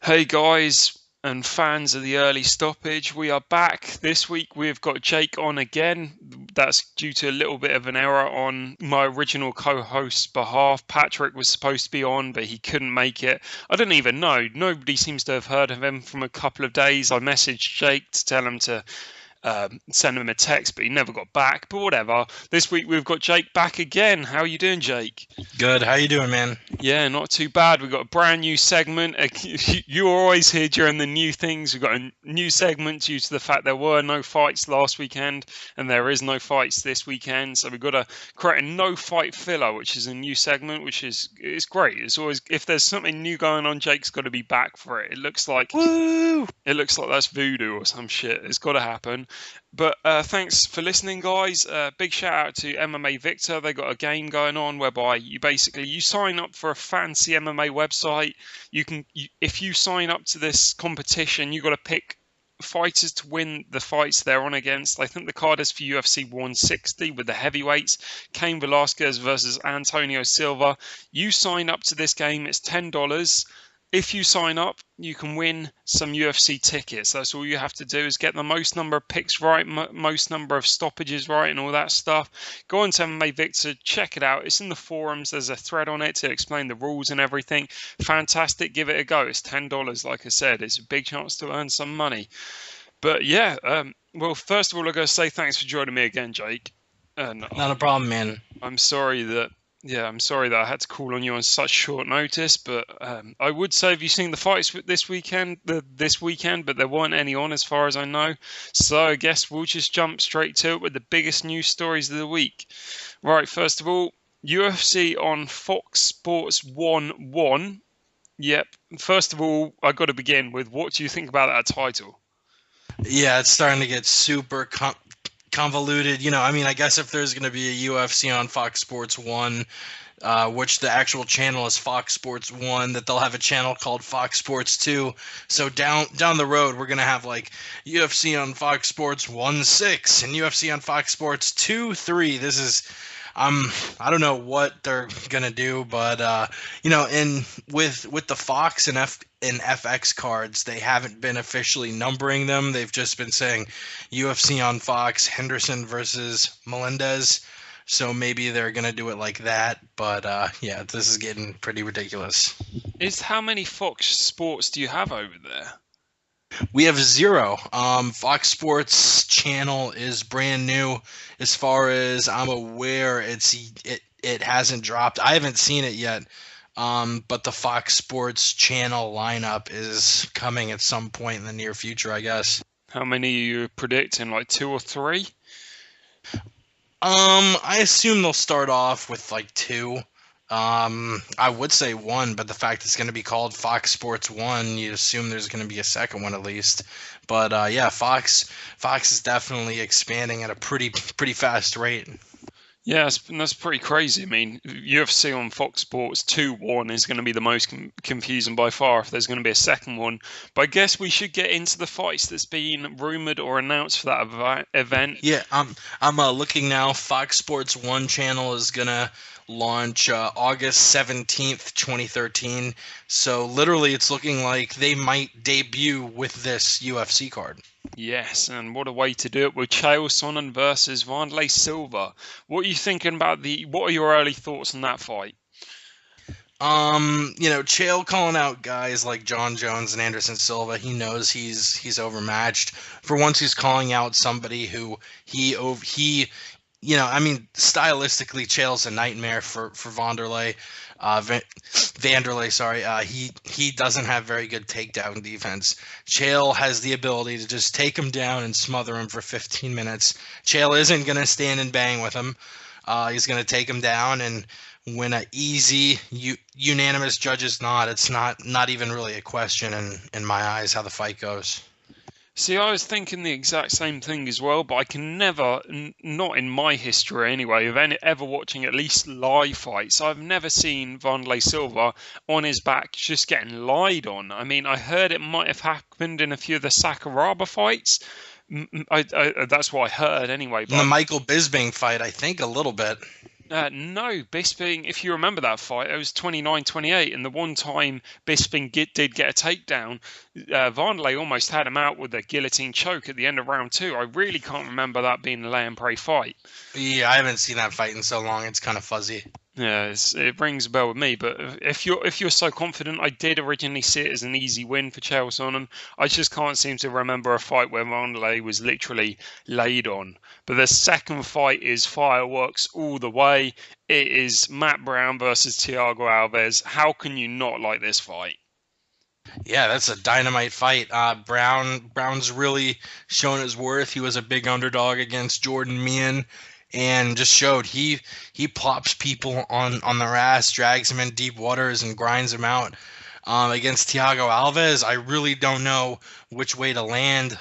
Hey guys and fans of the early stoppage, we are back. This week we've got Jake on again. That's due to a little bit of an error on my original co-host's behalf. Patrick was supposed to be on, but he couldn't make it. I don't even know. Nobody seems to have heard of him from a couple of days. I messaged Jake to tell him to send him a text, but he never got back. But whatever. This week we've got Jake back again. How are you doing, Jake? Good. How you doing, man? Yeah, not too bad. We've got a brand new segment. You're always here during the new things. We've got a new segment due to the fact there were no fights last weekend, and there is no fights this weekend. So we've got to create a no fight filler, which is a new segment, which is it's great. It's always if there's something new going on, Jake's got to be back for it. It looks like Woo! that's voodoo or some shit. It's got to happen. But thanks for listening, guys. Big shout out to MMA Victor. They got a game going on whereby you sign up for a fancy MMA website. If you sign up to this competition, you got to pick fighters to win the fights they're on against. I think the card is for UFC 160 with the heavyweights, Cain Velasquez versus Antonio Silva. You sign up to this game, it's $10. If you sign up, you can win some UFC tickets. That's all you have to do is get the most number of picks right, most number of stoppages right, and all that stuff. Go on to MMA Victor, check it out. It's in the forums. There's a thread on it to explain the rules and everything. Fantastic. Give it a go. It's $10, like I said. It's a big chance to earn some money. But yeah, well, first of all, I've got to say thanks for joining me again, Jake. And Not a problem, man. I'm sorry that I had to call on you on such short notice, but I would say, have you seen the fights this weekend? But there weren't any on, as far as I know. So I guess we'll just jump straight to it with the biggest news stories of the week. Right, first of all, UFC on Fox Sports 1. Yep. First of all, I got to begin with, what do you think about that title? Yeah, it's starting to get super convoluted. I guess if there's going to be a UFC on Fox Sports 1, which the actual channel is Fox Sports 1, that they'll have a channel called Fox Sports 2. So down the road, we're going to have like UFC on Fox Sports 1/6 and UFC on Fox Sports 2/3. This is I don't know what they're gonna do, but and with the Fox and FX cards, they haven't been officially numbering them. They've just been saying UFC on Fox, Henderson versus Melendez. So maybe they're gonna do it like that. But yeah, this is getting pretty ridiculous. How many Fox Sports do you have over there? We have 0. Fox Sports channel is brand new. As far as I'm aware, it hasn't dropped. I haven't seen it yet. But the Fox Sports channel lineup is coming at some point in the near future, I guess. How many are you predicting? Like 2 or 3? I assume they'll start off with like 2. I would say 1, but the fact it's going to be called Fox Sports 1, you assume there's going to be a second one at least. But yeah, Fox is definitely expanding at a pretty fast rate. Yeah, that's pretty crazy. I mean, UFC on Fox Sports 2-1 is going to be the most confusing by far if there's going to be a second one. But I guess we should get into the fights that's been rumored or announced for that event. Yeah, I'm looking now. Fox Sports 1 channel is going to launch August 17th, 2013. So literally it's looking like they might debut with this UFC card. Yes, and what a way to do it with Chael Sonnen versus Wanderlei Silva. What are you thinking about what are your early thoughts on that fight? Chael calling out guys like John Jones and Anderson Silva, he knows he's overmatched. For once he's calling out somebody who stylistically Chael's a nightmare for Vanderlei. Vanderlei, sorry. He doesn't have very good takedown defense. Chael has the ability to just take him down and smother him for 15 minutes. Chael isn't going to stand and bang with him. He's going to take him down and win an easy, unanimous judges nod. It's not even really a question in my eyes how the fight goes. See, I was thinking the exact same thing as well, but I can never, not in my history anyway, of ever watching at least live fights, I've never seen Wanderlei Silva on his back just getting lied on. I mean, I heard it might have happened in a few of the Sakuraba fights. That's what I heard anyway. In the Michael Bisping fight, I think a little bit. No, Bisping, if you remember that fight, it was 29-28, and the one time Bisping did get a takedown, Varnley almost had him out with a guillotine choke at the end of round 2. I really can't remember that being a lay and pray fight. Yeah, I haven't seen that fight in so long. It's kind of fuzzy. Yeah, it rings a bell with me. But if you're so confident, I did originally see it as an easy win for Chael Sonnen. I just can't seem to remember a fight where Varnley was literally laid on. But the second fight is fireworks all the way. It is Matt Brown versus Thiago Alves. How can you not like this fight? Yeah, that's a dynamite fight. Brown's really shown his worth. He was a big underdog against Jordan Meehan, and just showed he plops people on their ass, drags them in deep waters, and grinds them out. Against Thiago Alves, I really don't know which way to land.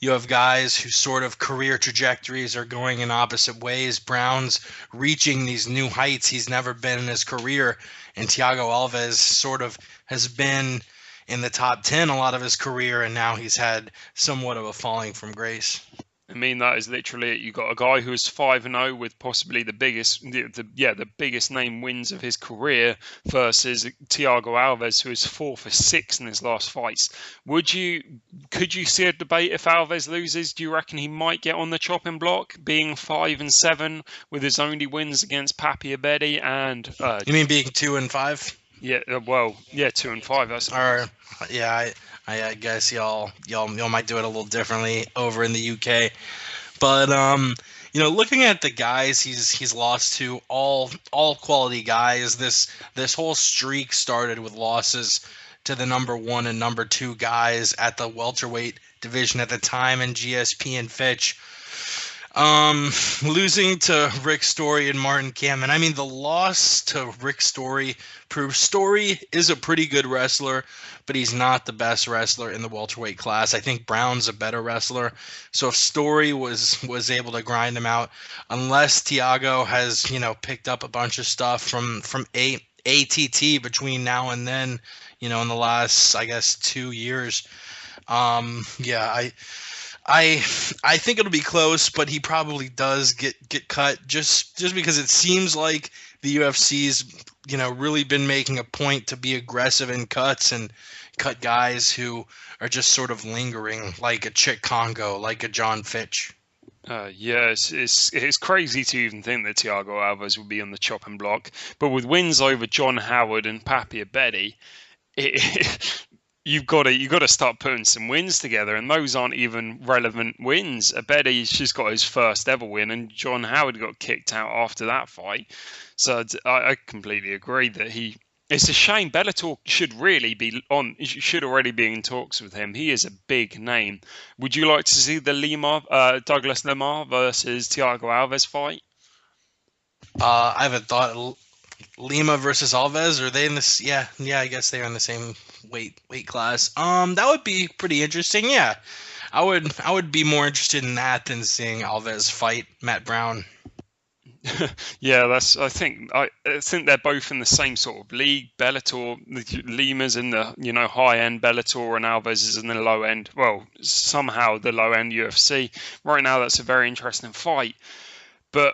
You have guys whose sort of career trajectories are going in opposite ways. Brown's reaching these new heights he's never been in his career, and Thiago Alves sort of has been in the top 10 a lot of his career, and now he's had somewhat of a falling from grace. I mean, that is literally it. You got a guy who is 5-0 with possibly the biggest name wins of his career versus Thiago Alves, who is 4-for-6 in his last fights. Could you see a debate if Alves loses? Do you reckon he might get on the chopping block, being 5-7 with his only wins against Papi Abedi and? You mean being 2-5? Yeah, 2-5. That's. I guess y'all might do it a little differently over in the UK, but looking at the guys he's lost to, all quality guys. This whole streak started with losses to the number 1 and number 2 guys at the welterweight division at the time in GSP and Fitch. Losing to Rick Story and Martin Kamen. I mean, the loss to Rick Story proves Story is a pretty good wrestler, but he's not the best wrestler in the welterweight class. I think Brown's a better wrestler. So if Story was able to grind him out, unless Thiago has, picked up a bunch of stuff from ATT between now and then, in the last, I guess, 2 years. I think it'll be close, but he probably does get cut just because it seems like the UFC's really been making a point to be aggressive in cuts and cut guys who are just sort of lingering, like a Chick Congo, like a John Fitch. It's crazy to even think that Thiago Alves would be on the chopping block, but with wins over John Howard and Papi Abedi, you've got to start putting some wins together, and those aren't even relevant wins. Abedi's just got his first ever win, and John Howard got kicked out after that fight. So I completely agree that it's a shame. Bellator should already be in talks with him. He is a big name. Would you like to see the Douglas Lima versus Thiago Alves fight? I haven't thought. Lima versus Alves, are they in this? Yeah, I guess they are in the same weight class. That would be pretty interesting. Yeah, I would be more interested in that than seeing Alves fight Matt Brown. Yeah, I think they're both in the same sort of league. Bellator, Lima's in the high end Bellator, and Alves is in the low end. Well, somehow the low end UFC. Right now, that's a very interesting fight, but.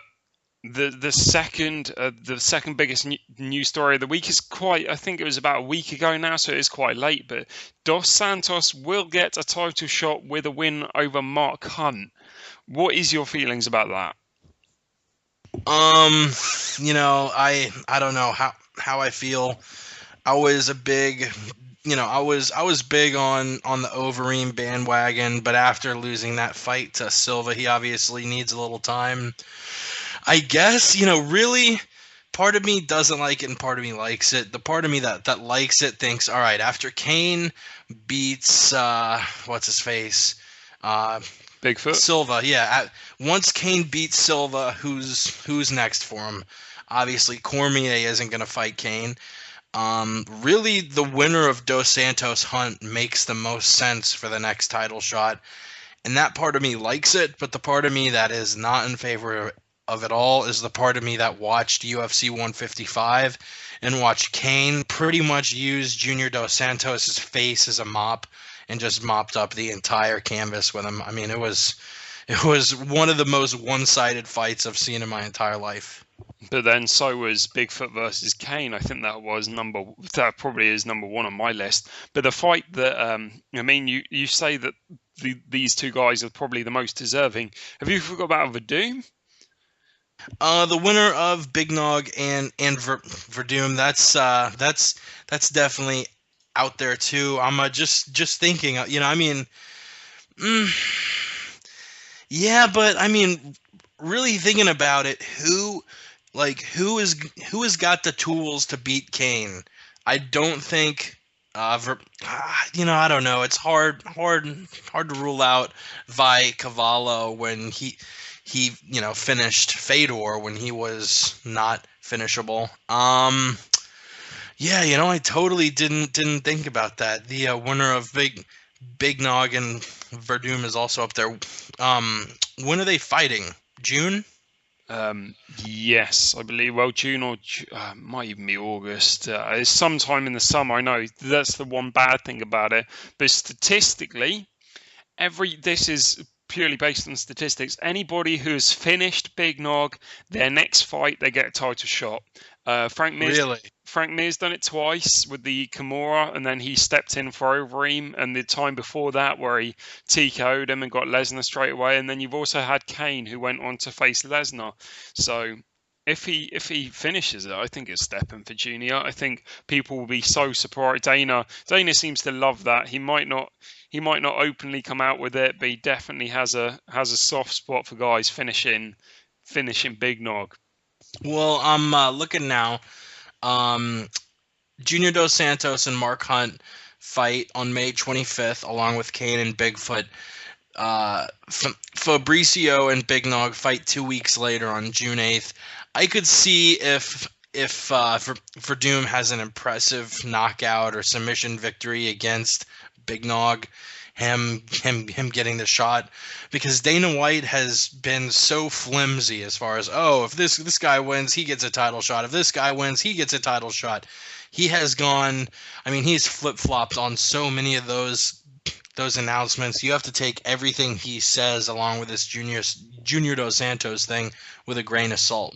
The second biggest news story of the week is I think it was about a week ago now, so it is quite late, but Dos Santos will get a title shot with a win over Mark Hunt. What is your feelings about that? I don't know how I feel. I was a big I was big on the Overeem bandwagon, but after losing that fight to Silva, he obviously needs a little time. I guess, really, part of me doesn't like it and part of me likes it. The part of me that likes it thinks, all right, after Kane beats, what's his face? Bigfoot? Silva, yeah. Once Kane beats Silva, who's next for him? Obviously, Cormier isn't going to fight Kane. Really, the winner of Dos Santos Hunt makes the most sense for the next title shot. And that part of me likes it, but the part of me that is not in favor of it all is the part of me that watched UFC 155 and watched Kane pretty much use Junior Dos Santos' face as a mop and just mopped up the entire canvas with him. I mean, it was one of the most one-sided fights I've seen in my entire life. But then so was Bigfoot versus Kane. I think that probably is number one on my list. But the fight that I mean, you say that these two guys are probably the most deserving. Have you forgot about Verdum? The winner of Big Nog and Verdum, that's definitely out there too. I'm just thinking, I mean, mm, yeah, but I mean, really thinking about it, who has got the tools to beat Kane? I don't think. I don't know. It's hard to rule out Vi Cavallo when he finished Fedor when he was not finishable. Yeah, I totally didn't think about that. The winner of Big Nog and Verdum is also up there. When are they fighting? June? Yes, I believe. Well, June or might even be August. It's sometime in the summer. I know that's the one bad thing about it. But statistically, this is purely based on statistics. Anybody who has finished Big Nog, their next fight, they get a title shot. Frank Mir's Really? Frank Mir's done it twice with the Kimura, and then he stepped in for Overeem, and the time before that where he TKO'd him and got Lesnar straight away. And then you've also had Kane who went on to face Lesnar. So if he finishes it, I think it's stepping for Junior. I think people will be so surprised. Dana seems to love that. He might not openly come out with it, but he definitely has a soft spot for guys finishing Big Nog. Well, I'm looking now. Um, Junior Dos Santos and Mark Hunt fight on May 25th, along with Kane and Bigfoot. Fabricio and Big Nog fight 2 weeks later on June 8th. I could see if Doom has an impressive knockout or submission victory against Big Nog, him getting the shot, because Dana White has been so flimsy as far as, oh, if this guy wins, he gets a title shot. If this guy wins, he gets a title shot. He has gone. I mean, he's flip flopped on so many of those announcements. You have to take everything he says along with this Junior Dos Santos thing with a grain of salt.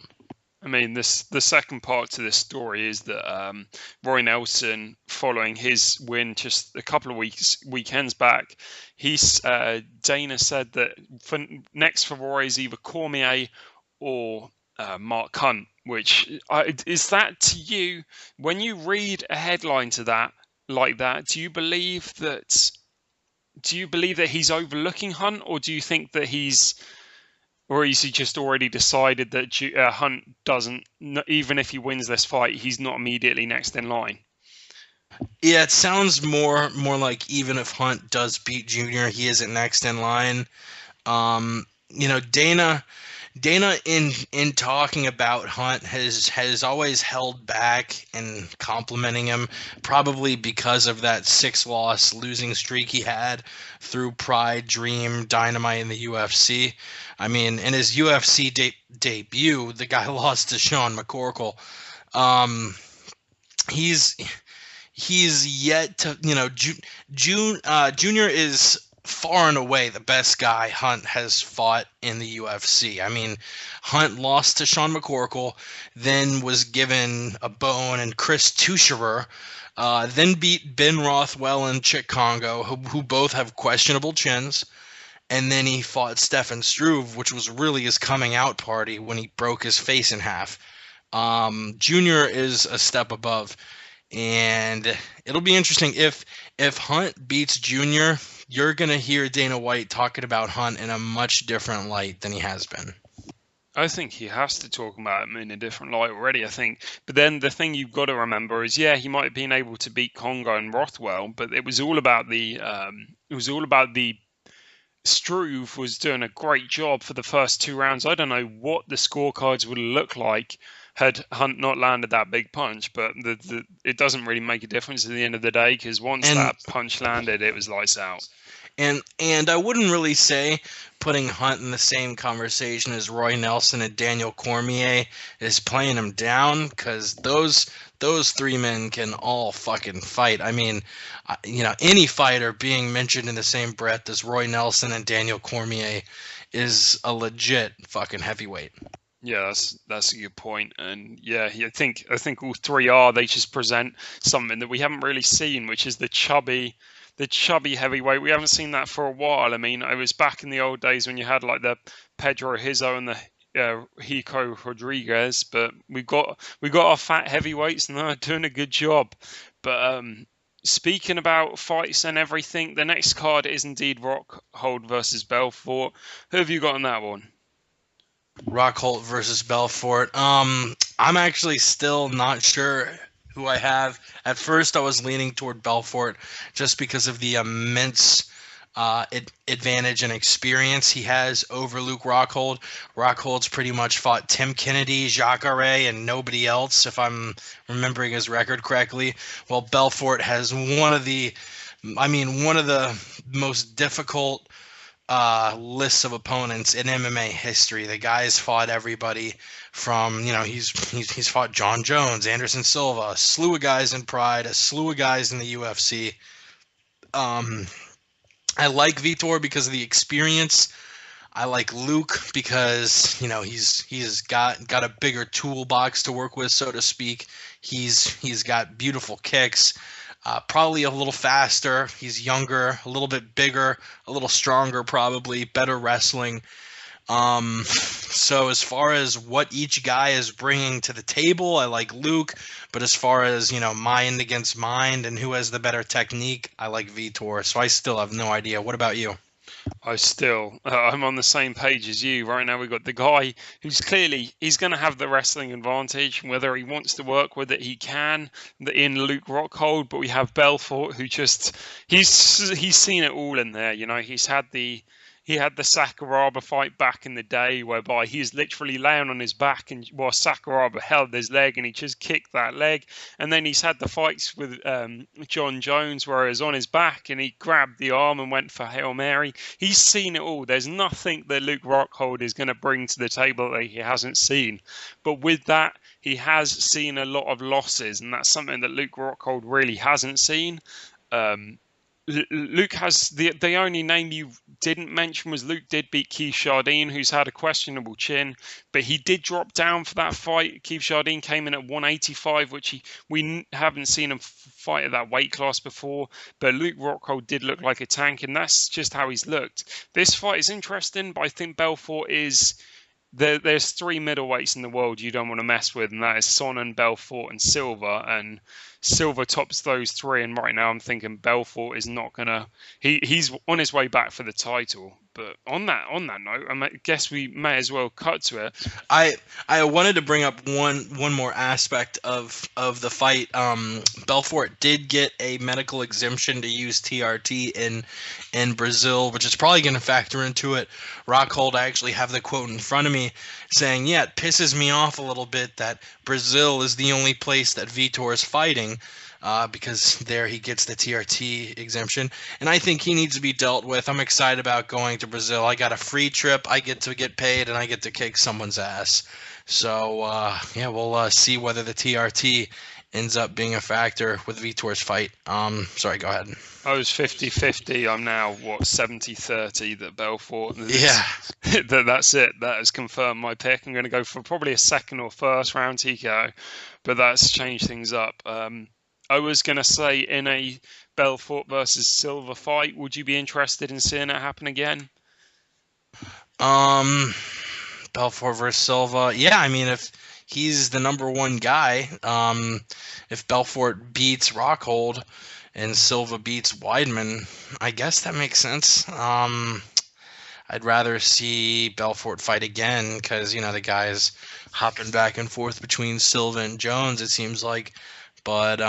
I mean, the second part to this story is that Roy Nelson, following his win just a couple of weekends back, Dana said that next for Roy is either Cormier or Mark Hunt. Which is that to you? When you read a headline to that like that, do you believe that? Do you believe that he's overlooking Hunt, or do you think that or is he just already decided that Hunt doesn't, even if he wins this fight, he's not immediately next in line? Yeah, it sounds more like even if Hunt does beat Junior, he isn't next in line. Dana in talking about Hunt has always held back in complimenting him, probably because of that 6-loss losing streak he had through Pride, Dream, Dynamite in the UFC. I mean, in his UFC debut, the guy lost to Sean McCorkle. Um, he's yet to, Junior is far and away the best guy Hunt has fought in the UFC. I mean, Hunt lost to Sean McCorkle, then was given a bone and Chris Tucherer, then beat Ben Rothwell and Chick Congo, who both have questionable chins. And then he fought Stefan Struve, which was really his coming out party when he broke his face in half. Junior is a step above. And it'll be interesting if Hunt beats Junior, you're gonna hear Dana White talking about Hunt in a much different light than he has been. I think he has to talk about him in a different light already, I think. But then the thing you've got to remember is, yeah, he might have been able to beat Congo and Rothwell, but it was all about the Struve was doing a great job for the first 2 rounds. I don't know what the scorecards would look like had Hunt not landed that big punch, but it doesn't really make a difference at the end of the day, because once And that punch landed, it was lights out. and I wouldn't really say putting Hunt in the same conversation as Roy Nelson and Daniel Cormier is playing him down, because those three men can all fucking fight. I mean, any fighter being mentioned in the same breath as Roy Nelson and Daniel Cormier is a legit fucking heavyweight. Yeah, that's a good point, and yeah, I think all three are. They just present something that we haven't really seen, which is the chubby heavyweight. We haven't seen that for a while. I mean, it was back in the old days when you had like the Pedro Hizo and the Hico Rodriguez, but we got our fat heavyweights, and they're doing a good job. But speaking about fights and everything, the next card is indeed Rockhold versus Belfort. Who have you got on that one? Rockhold versus Belfort. I'm actually still not sure who I have. At first, I was leaning toward Belfort just because of the immense advantage and experience he has over Luke Rockhold. Rockhold's pretty much fought Tim Kennedy, Jacare, and nobody else, if I'm remembering his record correctly. Well, Belfort has one of the most difficult lists of opponents in MMA history. The guy's fought everybody from, he's fought John Jones, Anderson Silva, a slew of guys in Pride, a slew of guys in the UFC. Um, I like Vitor because of the experience. I like Luke because he's got a bigger toolbox to work with, so to speak. He's got beautiful kicks. Probably a little faster. He's younger, a little bit bigger, a little stronger, probably better wrestling. So as far as what each guy is bringing to the table, I like Luke. But as far as mind against mind and who has the better technique, I like Vitor. So I still have no idea. What about you? I'm on the same page as you. Right now, we've got the guy who's clearly he's going to have the wrestling advantage. Whether he wants to work with it, he can. In Luke Rockhold, but we have Belfort, who just he's seen it all in there. He had the Sakuraba fight back in the day, whereby he's literally laying on his back, and while Sakuraba held his leg, and he just kicked that leg. And then he's had the fights with John Jones, where he was on his back, and he grabbed the arm and went for Hail Mary. He's seen it all. There's nothing that Luke Rockhold is going to bring to the table that he hasn't seen. But with that, he has seen a lot of losses, and that's something that Luke Rockhold really hasn't seen. Um, Luke has the only name you didn't mention was Luke did beat Keith Jardine, who's had a questionable chin, but he did drop down for that fight. Keith Jardine came in at 185, which we haven't seen him fight at that weight class before. But Luke Rockhold did look like a tank, and that's just how he's looked. This fight is interesting, but I think Belfort is. There's three middleweights in the world you don't want to mess with, and that is Sonnen, Belfort, and Silva. And Silva tops those three, and right now I'm thinking Belfort is not gonna. He's on his way back for the title. But on that note, guess we may as well cut to it. I wanted to bring up one more aspect of the fight. Belfort did get a medical exemption to use TRT in Brazil, which is probably going to factor into it. Rockhold, I actually have the quote in front of me saying, "Yeah, it pisses me off a little bit that Brazil is the only place that Vitor is fighting." Because there he gets the TRT exemption, and I think he needs to be dealt with. I'm excited about going to Brazil. I got a free trip. I get to get paid, and I get to kick someone's ass. So yeah, we'll see whether the TRT ends up being a factor with Vitor's fight. Sorry, go ahead. I was 50-50. I'm now 70-30 that Belfort. Yeah. That's it. That has confirmed my pick. I'm going to go for probably a second or first round TKO, but that's changed things up. I was going to say in a Belfort versus Silva fight, would you be interested in seeing it happen again? Belfort versus Silva. Yeah, I mean, if he's the number one guy, if Belfort beats Rockhold and Silva beats Weidman, I guess that makes sense. I'd rather see Belfort fight again because, the guy's hopping back and forth between Silva and Jones, it seems like. But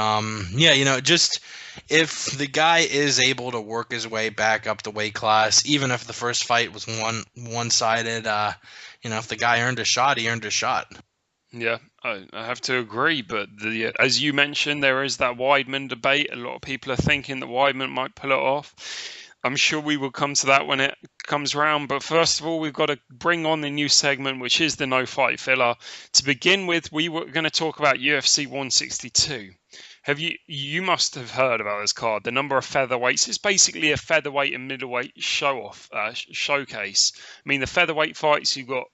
yeah, just if the guy is able to work his way back up the weight class, even if the first fight was one-sided, if the guy earned a shot, he earned a shot. Yeah, I have to agree. But as you mentioned, there is that Weidman debate. A lot of people are thinking that Weidman might pull it off. I'm sure we will come to that when it comes round. But first of all, we've got to bring on the new segment, which is the No Fight Filler. To begin with, we were going to talk about UFC 162. You must have heard about this card. The number of featherweights. It's basically a featherweight and middleweight showcase. I mean, the featherweight fights, you've got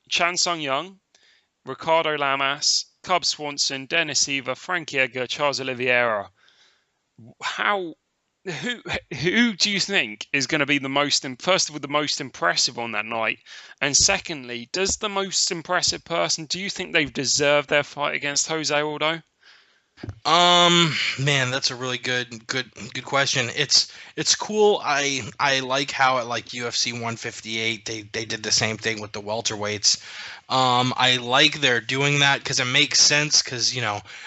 Chan Sung Young, Ricardo Lamas, Cub Swanson, Dennis Seaver, Frankie Edgar, Charles Oliveira. How who do you think is going to be the most, first of all, the most impressive on that night, and secondly, does the most impressive person, do you think they've deserved their fight against Jose Aldo? Man, that's a really good question. It's cool. I like how at like UFC 158 they did the same thing with the welterweights. I like they're doing that because it makes sense because,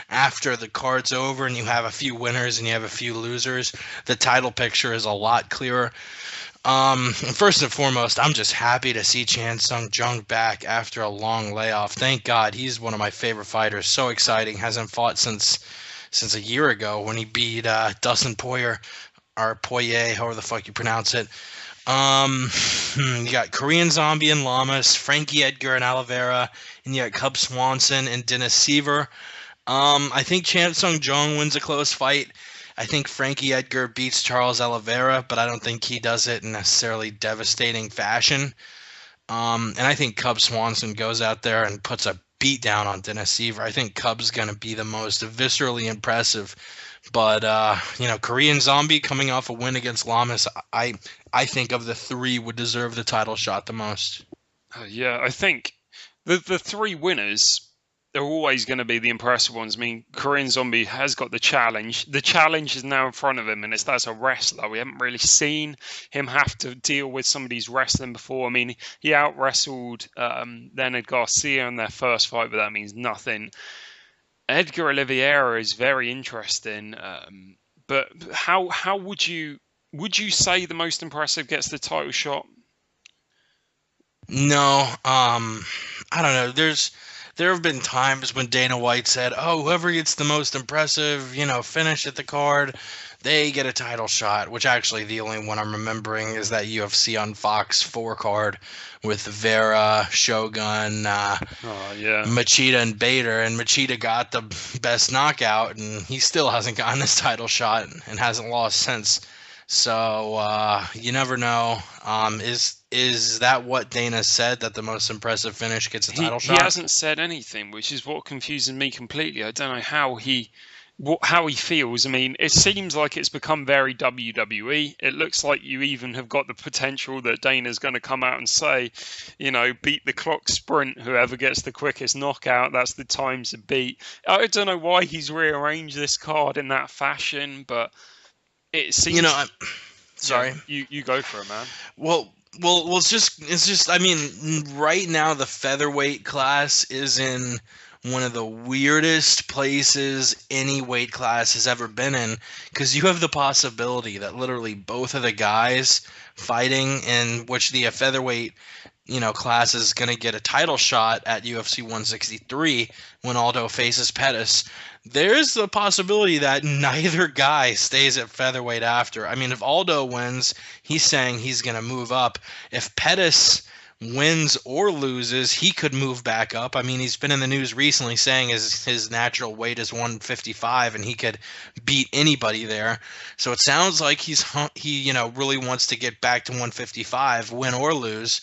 after the card's over and you have a few winners and you have a few losers, the title picture is a lot clearer. First and foremost, I'm just happy to see Chan Sung Jung back after a long layoff. Thank God, he's one of my favorite fighters. So exciting. Hasn't fought since a year ago when he beat Dustin Poirier, or Poirier, however the fuck you pronounce it. You got Korean Zombie and Lamas, Frankie Edgar and Oliveira, and you got Cub Swanson and Dennis Seaver. I think Chan Sung Jung wins a close fight. I think Frankie Edgar beats Charles Oliveira, but I don't think he does it in necessarily devastating fashion. And I think Cub Swanson goes out there and puts a beat down on Dennis Seaver. I think Cub's going to be the most viscerally impressive. But, Korean Zombie coming off a win against Lamas, I think of the three would deserve the title shot the most. Yeah, I think the three winners, they're always going to be the impressive ones. I mean, Korean Zombie has got the challenge. The challenge is now in front of him, and that's a wrestler. We haven't really seen him have to deal with somebody who's wrestling before. I mean, he out-wrestled Leonard Garcia in their first fight, but that means nothing. Edgar Oliveira is very interesting, but how would you say the most impressive gets the title shot? No, I don't know. There have been times when Dana White said, "Oh, whoever gets the most impressive, finish at the card, they get a title shot." Which actually, the only one I'm remembering is that UFC on Fox 4 card with Vera, Shogun, Oh yeah, Machida, and Bader. And Machida got the best knockout, and he still hasn't gotten his title shot and hasn't lost since. So you never know. Is that what Dana said, that the most impressive finish gets a title shot? He hasn't said anything, which is what confuses me completely. I don't know how he feels. I mean, it seems like it's become very WWE. It looks like you even have got the potential that Dana's going to come out and say, beat the clock sprint. Whoever gets the quickest knockout, that's the time to beat. I don't know why he's rearranged this card in that fashion, but it seems. Sorry. Yeah, you go for it, man. Well, it's just. I mean, right now the featherweight class is in one of the weirdest places any weight class has ever been in, because you have the possibility that literally both of the guys fighting in which the featherweight class is going to get a title shot at UFC 163 when Aldo faces Pettis. There's the possibility that neither guy stays at featherweight after. I mean, if Aldo wins, he's saying he's going to move up. If Pettis wins or loses, he could move back up. I mean, he's been in the news recently saying his natural weight is 155 and he could beat anybody there. So it sounds like he really wants to get back to 155, win or lose.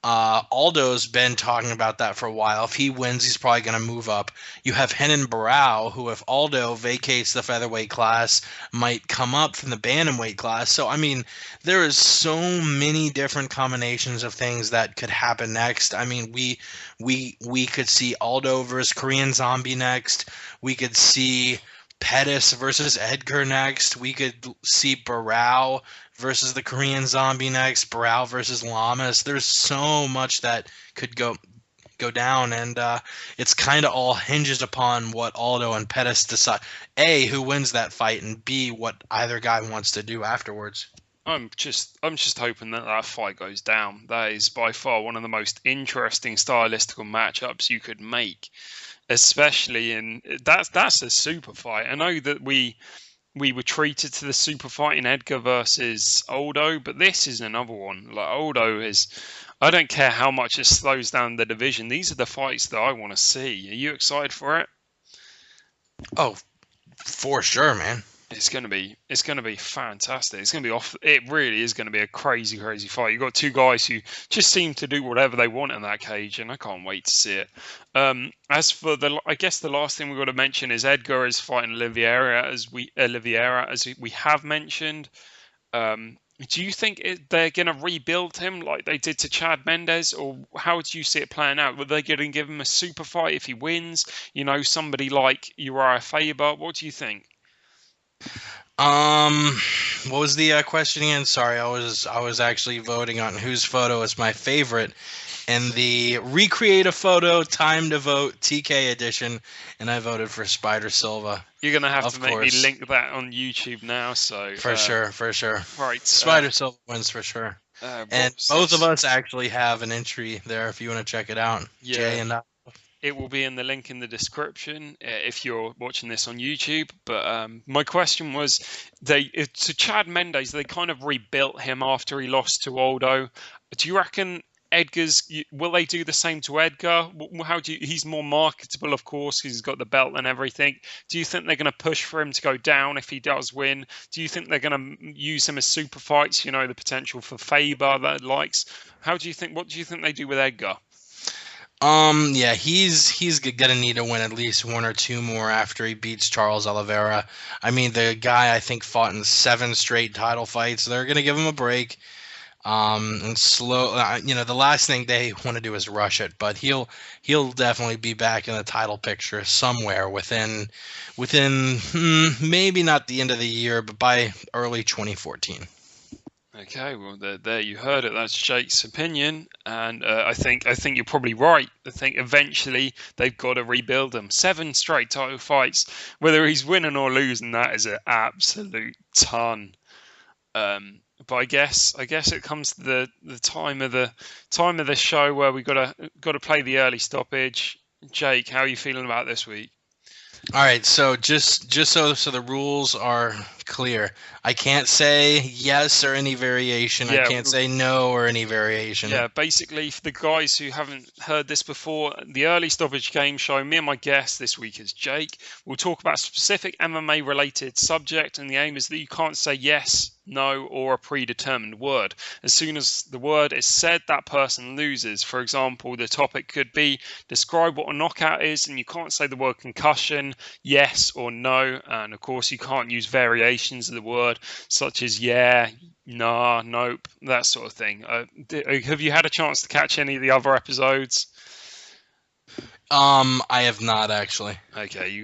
Aldo's been talking about that for a while. If he wins, he's probably going to move up. You have Renan Barão, who, if Aldo vacates the featherweight class, might come up from the bantamweight class. So, I mean, there is so many different combinations of things that could happen next. I mean, we could see Aldo versus Korean Zombie next. We could see Pettis versus Edgar next. We could see Barão versus the Korean Zombie next. Barão versus Lamas. There's so much that could go down, and it's kind of all hinges upon what Aldo and Pettis decide. A, who wins that fight, and B, what either guy wants to do afterwards. I'm just hoping that fight goes down. That is by far one of the most interesting stylistical matchups you could make, especially in that's a super fight. I know that we were treated to the super fight in Edgar versus Aldo, but this is another one. Like, Aldo is, I don't care how much it slows down the division. These are the fights that I want to see. Are you excited for it? Oh, for sure, man. It's gonna be fantastic. It's gonna be off. It really is gonna be a crazy fight. You've got two guys who just seem to do whatever they want in that cage, and I can't wait to see it. As for I guess the last thing we've got to mention is Edgar is fighting Oliveira, as we have mentioned. Do you think they're going to rebuild him like they did to Chad Mendes, or how do you see it playing out? Were they going to give him a super fight if he wins? Somebody like Uriah Faber. What do you think? What was the question again? Sorry, I was actually voting on whose photo is my favorite, and the recreate a photo, time to vote TK edition, and I voted for Spider Silva. You're gonna have to make me link that on YouTube now. So for sure. Right, Spider Silva wins for sure. And both of us actually have an entry there if you want to check it out. Yeah. Jay and I. It will be in the link in the description if you're watching this on YouTube. But my question was, to Chad Mendes, they kind of rebuilt him after he lost to Aldo. Do you reckon will they do the same to Edgar? He's more marketable, of course, because he's got the belt and everything. Do you think they're going to push for him to go down if he does win? Do you think they're going to use him as super fights? The potential for Faber that likes. What do you think they do with Edgar? Yeah, he's gonna need to win at least one or two more after he beats Charles Oliveira. I mean, the guy I think fought in 7 straight title fights. They're gonna give him a break. And slow. The last thing they want to do is rush it, but he'll definitely be back in the title picture somewhere within maybe not the end of the year, but by early 2014. Okay, well, there you heard it. That's Jake's opinion, and I think you're probably right. I think eventually they've got to rebuild him. 7 straight title fights, whether he's winning or losing, that is an absolute ton. But I guess it comes to the time of the show where we got to play the early stoppage. Jake, how are you feeling about this week? All right, so just so the rules are clear, I can't say yes or any variation. Yeah, I can't say no or any variation. Yeah, basically, for the guys who haven't heard this before, the early stoppage game show, me and my guest this week is Jake. We'll talk about a specific MMA related subject, and the aim is that you can't say yes, no, or a predetermined word. As soon as the word is said, that person loses. For example, the topic could be describe what a knockout is, and you can't say the word concussion, yes or no. And of course, you can't use variations of the word, such as yeah, nah, nope, that sort of thing. Have you had a chance to catch any of the other episodes? I have not actually. Okay,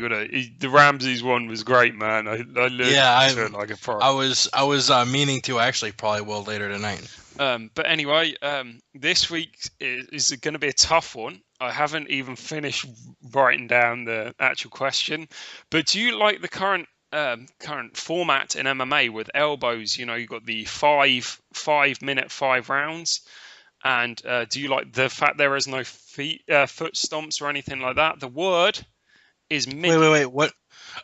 the Ramses one was great, man. I learned to it like a pro. I was meaning to. Actually, probably will later tonight. But anyway, this week is going to be a tough one. I haven't even finished writing down the actual question. But do you like the current format in MMA with elbows? You've got the 5 minute 5 rounds. And do you like the fact there is no foot stomps or anything like that? The word is minute. Wait, what?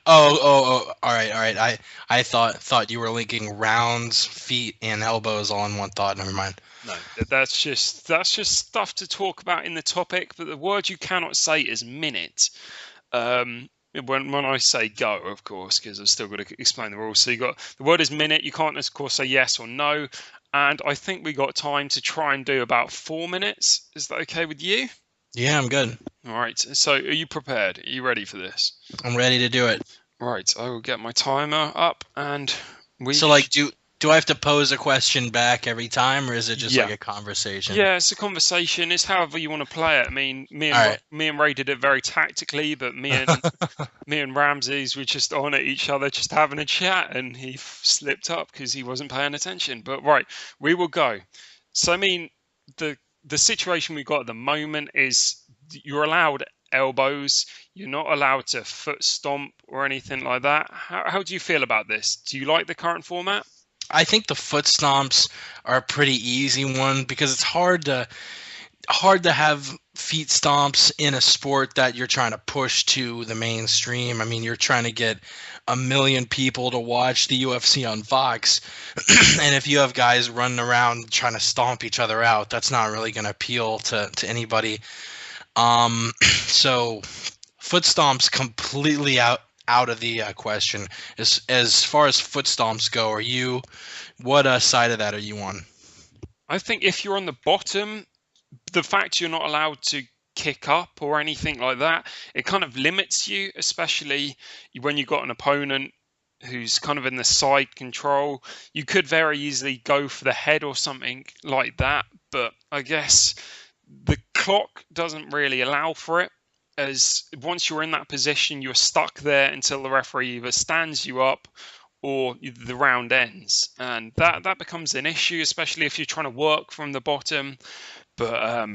Oh, all right. I thought you were linking rounds, feet, and elbows all in one thought. Never mind. No, that's just stuff to talk about in the topic. But the word you cannot say is minute. When I say go, of course, because I've still got to explain the rules. So the word is minute. You can't, of course, say yes or no. And I think we got time to try and do about 4 minutes. Is that okay with you? Yeah, I'm good. All right. So are you prepared? Are you ready for this? I'm ready to do it. Right. I will get my timer up and So, do I have to pose a question back every time, or is it just like a conversation? Yeah, it's a conversation. It's however you want to play it. I mean, me and Ray did it very tactically, but me and Ramses were just on at each other, just having a chat, and he slipped up because he wasn't paying attention. But right, we will go. So I mean, the situation we've got at the moment is you're allowed elbows. You're not allowed to foot stomp or anything like that. How do you feel about this? Do you like the current format? I think the foot stomps are a pretty easy one because it's hard to have feet stomps in a sport that you're trying to push to the mainstream. I mean, you're trying to get 1 million people to watch the UFC on Fox. And if you have guys running around trying to stomp each other out, that's not really going to appeal to anybody. So foot stomps completely out out of the question. As far as foot stomps go, what side of that are you on? I think if you're on the bottom, the fact you're not allowed to kick up or anything like that, it kind of limits you, especially when you've got an opponent who's kind of in the side control. You could very easily go for the head or something like that, but I guess the clock doesn't really allow for it. As once you're in that position, you're stuck there until the referee either stands you up or the round ends, and that becomes an issue, especially if you're trying to work from the bottom. But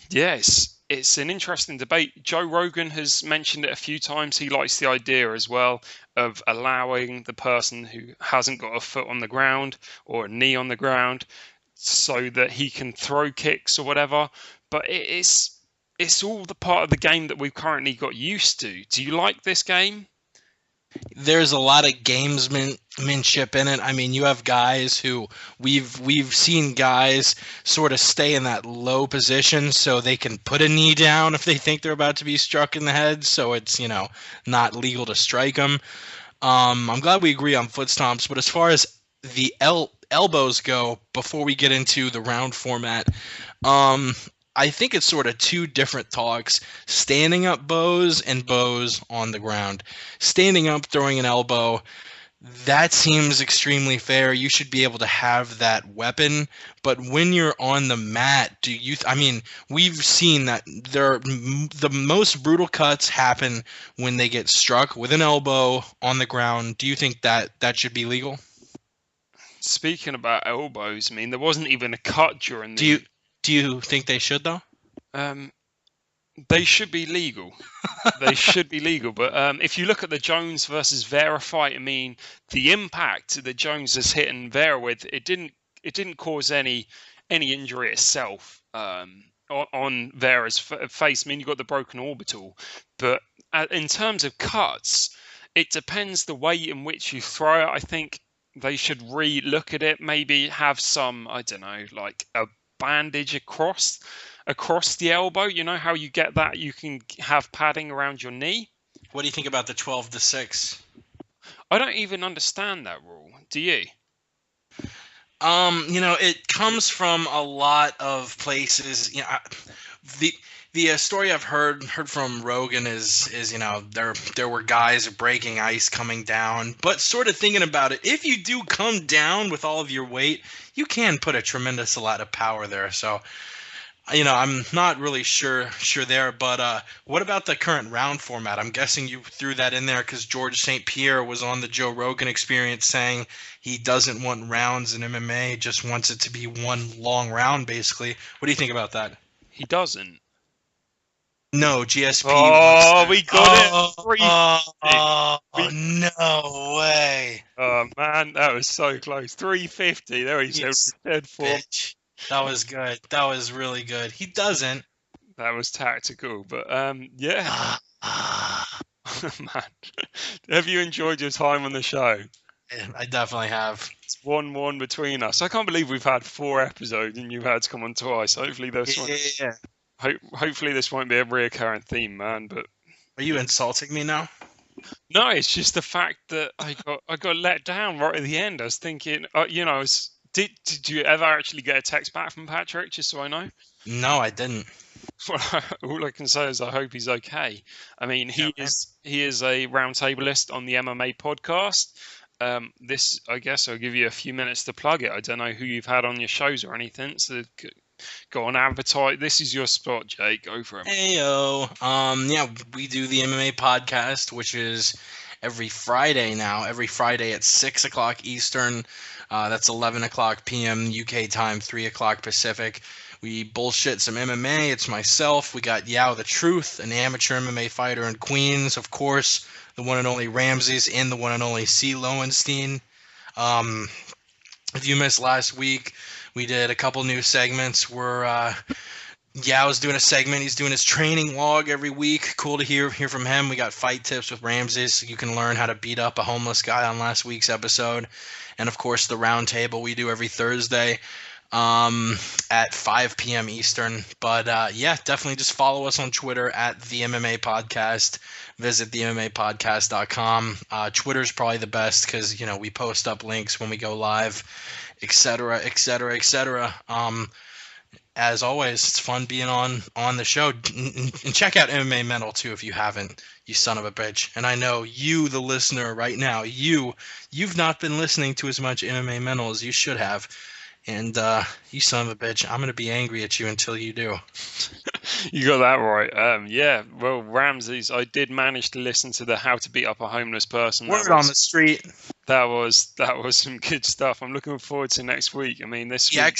yeah, it's an interesting debate. Joe Rogan has mentioned it a few times. He likes the idea as well of allowing the person who hasn't got a foot on the ground or a knee on the ground so that he can throw kicks or whatever. But it's all the part of the game that we've currently got used to. Do you like this game? There's a lot of gamesmanship in it. I mean, you have guys who we've seen guys sort of stay in that low position so they can put a knee down if they think they're about to be struck in the head, so it's, not legal to strike them. I'm glad we agree on foot stomps, but as far as the elbows go, before we get into the round format, I think it's sort of two different talks: standing up bows and bows on the ground. Standing up, throwing an elbow, that seems extremely fair. You should be able to have that weapon. But when you're on the mat, I mean, we've seen that the most brutal cuts happen when they get struck with an elbow on the ground. Do you think that should be legal? Speaking about elbows, I mean, there wasn't even a cut during the. Do you think they should, though? Um, they should be legal. They should be legal. But if you look at the Jones versus Vera fight, I mean, the impact that Jones has hit Vera with, it didn't cause any injury itself on Vera's face. I mean, you got the broken orbital, but in terms of cuts, it depends the way in which you throw it. I think they should re-look at it. Maybe have some, I don't know, like a bandage across the elbow. You know how you get that? You can have padding around your knee. What do you think about the 12-6? I don't even understand that rule. Do you? It comes from a lot of places. The story I've heard from Rogan is there were guys breaking ice coming down, but sort of thinking about it, if you do come down with all of your weight, you can put a tremendous lot of power there. So, I'm not really sure there, but what about the current round format? I'm guessing you threw that in there because George St. Pierre was on the Joe Rogan Experience saying he doesn't want rounds in MMA, just wants it to be one long round, basically. What do you think about that? He doesn't. No, GSP. Oh, we got it. No way. Oh, man, that was so close. 350. There he said for. Bitch. That was good. That was really good. He doesn't. That was tactical, but yeah. Man, have you enjoyed your time on the show? I definitely have. It's 1-1 between us. I can't believe we've had 4 episodes and you've had to come on twice. Hopefully this one. Yeah. Hopefully this won't be a recurrent theme, man. But are you insulting me now? No, it's just the fact that I got let down right at the end. I was thinking, did you ever actually get a text back from Patrick? Just so I know. No, I didn't. Well, all I can say is I hope he's okay. I mean, he is a roundtableist on the MMA podcast. This, I guess, I'll give you a few minutes to plug it. I don't know who you've had on your shows or anything, so go on, advertise. This is your spot, Jake. Go for it. Heyo. Yeah, we do the MMA podcast, which is every Friday now. Every Friday at 6 o'clock Eastern. That's 11 o'clock p.m. UK time, 3 o'clock Pacific. We bullshit some MMA. It's myself. We got Yao the Truth, an amateur MMA fighter in Queens, of course, the one and only Ramses, and the one and only C. Lowenstein. If you missed last week, we did a couple new segments where Yao's doing a segment. He's doing his training log every week. Cool to hear from him. We got fight tips with Ramses. You can learn how to beat up a homeless guy on last week's episode. And, of course, the round table we do every Thursday. at 5 p.m. Eastern. But yeah, definitely just follow us on Twitter at the MMA Podcast. Visit the MMApodcast.com. Twitter's probably the best because, we post up links when we go live, etc., etc., etc. As always, it's fun being on the show. And check out MMA Mental too if you haven't, you son of a bitch. And I know you, the listener, right now, you've not been listening to as much MMA Mental as you should have. And you son of a bitch, I'm gonna be angry at you until you do. You got that right. Yeah. Well, Ramses, I did manage to listen to the How to Beat Up a Homeless Person. Word on the street. That was some good stuff. I'm looking forward to next week. I mean, this week.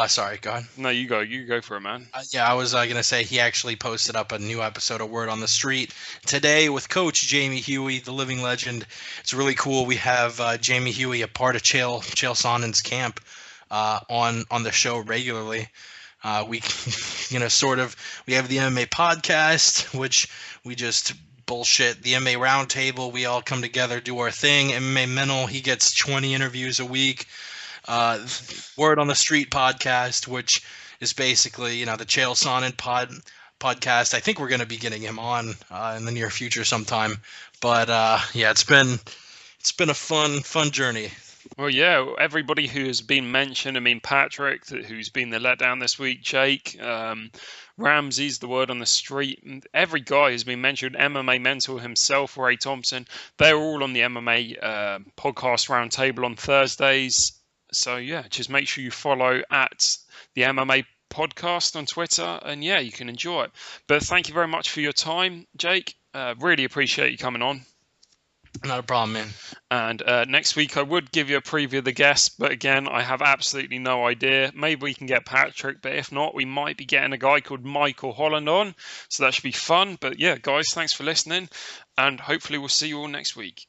Sorry, go ahead. No, you go. You go for it, man. Yeah, I was gonna say he actually posted up a new episode of Word on the Street today with Coach Jamie Huey, the living legend. It's really cool. We have Jamie Huey, a part of Chael Sonnen's camp, on the show regularly. We, we have the MMA podcast, which we just bullshit. The MMA roundtable, we all come together, do our thing. MMA Mental, he gets 20 interviews a week. Word on the Street podcast, which is basically, the Chael Sonnen podcast. I think we're going to be getting him on in the near future sometime. But yeah, it's been a fun journey. Well, yeah, everybody who has been mentioned. I mean, Patrick, who's been the letdown this week. Jake, Ramsey's the Word on the Street. And every guy has been mentioned. MMA Mental himself, Ray Thompson. They're all on the MMA podcast roundtable on Thursdays. So, yeah, just make sure you follow at the MMA podcast on Twitter. And, yeah, you can enjoy it. But thank you very much for your time, Jake. Really appreciate you coming on. Not a problem, man. And next week I would give you a preview of the guests, but again, I have absolutely no idea. Maybe we can get Patrick, but if not, we might be getting a guy called Michael Holland on. So that should be fun. But yeah, guys, thanks for listening, and hopefully we'll see you all next week.